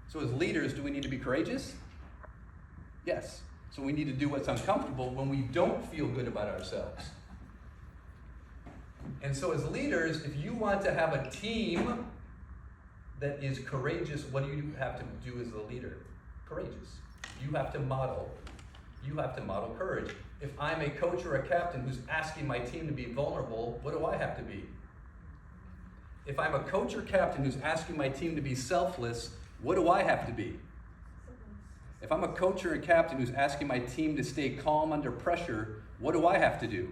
So as leaders, do we need to be courageous? Yes. So we need to do what's uncomfortable when we don't feel good about ourselves. And so as leaders, if you want to have a team that is courageous, what do you have to do as a leader? Courageous. You have to model. You have to model courage. If I'm a coach or a captain who's asking my team to be vulnerable, what do I have to be? If I'm a coach or captain who's asking my team to be selfless, what do I have to be? If I'm a coach or a captain who's asking my team to stay calm under pressure, what do I have to do?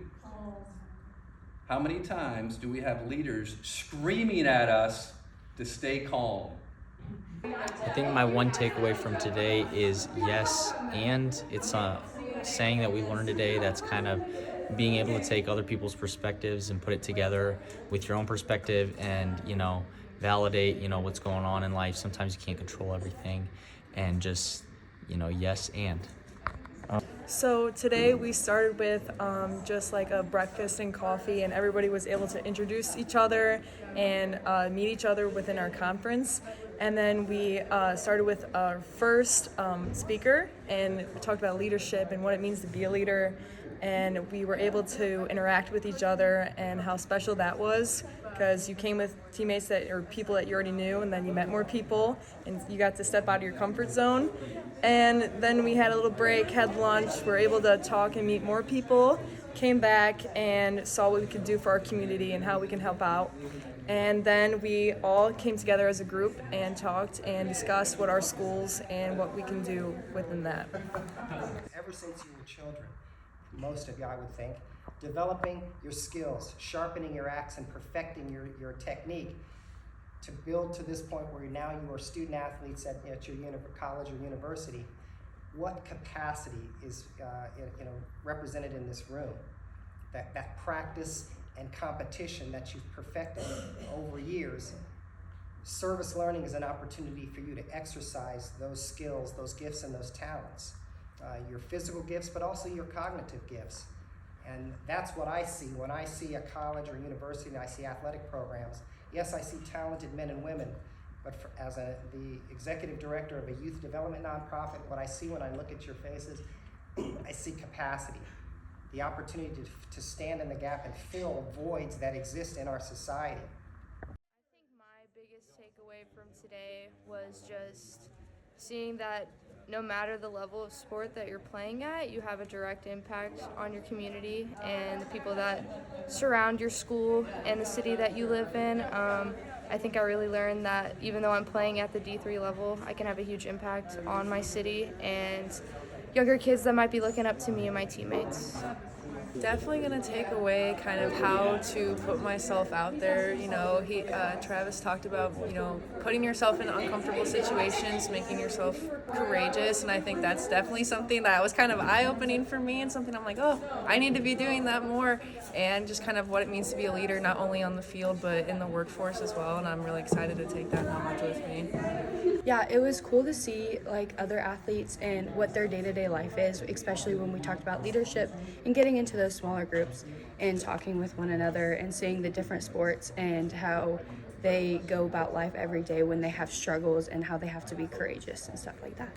How many times do we have leaders screaming at us to stay calm? I think my one takeaway from today is yes, and it's a saying that we learned today that's kind of being able to take other people's perspectives and put it together with your own perspective and, validate, what's going on in life. Sometimes you can't control everything, and just, yes, and. So today we started with just like a breakfast and coffee, and everybody was able to introduce each other and meet each other within our conference. And then we started with our first speaker, and we talked about leadership and what it means to be a leader. And we were able to interact with each other and how special that was, because you came with teammates or people that you already knew, and then you met more people and you got to step out of your comfort zone. And then we had a little break, had lunch, we were able to talk and meet more people, came back and saw what we could do for our community and how we can help out. And then we all came together as a group and talked and discussed what our schools and what we can do within that. Ever since you were children, most of you I would think, developing your skills, sharpening your axe and perfecting your technique to build to this point where now you are student athletes at your college or university. What capacity is represented in this room? That practice and competition that you've perfected over years. Service learning is an opportunity for you to exercise those skills, those gifts, and those talents. Your physical gifts, but also your cognitive gifts. And that's what I see when I see a college or university and I see athletic programs. Yes, I see talented men and women, but as the executive director of a youth development nonprofit, what I see when I look at your faces, I see capacity, the opportunity to stand in the gap and fill voids that exist in our society. I think my biggest takeaway from today was just seeing that no matter the level of sport that you're playing at, you have a direct impact on your community and the people that surround your school and the city that you live in. I think I really learned that even though I'm playing at the D3 level, I can have a huge impact on my city and younger kids that might be looking up to me and my teammates. Definitely going to take away kind of how to put myself out there. Travis talked about, putting yourself in uncomfortable situations, making yourself courageous. And I think that's definitely something that was kind of eye-opening for me and something I'm like, oh, I need to be doing that more. And just kind of what it means to be a leader, not only on the field, but in the workforce as well. And I'm really excited to take that knowledge with me. Yeah, it was cool to see other athletes and what their day-to-day life is, especially when we talked about leadership and getting into those smaller groups and talking with one another and seeing the different sports and how they go about life every day when they have struggles and how they have to be courageous and stuff like that.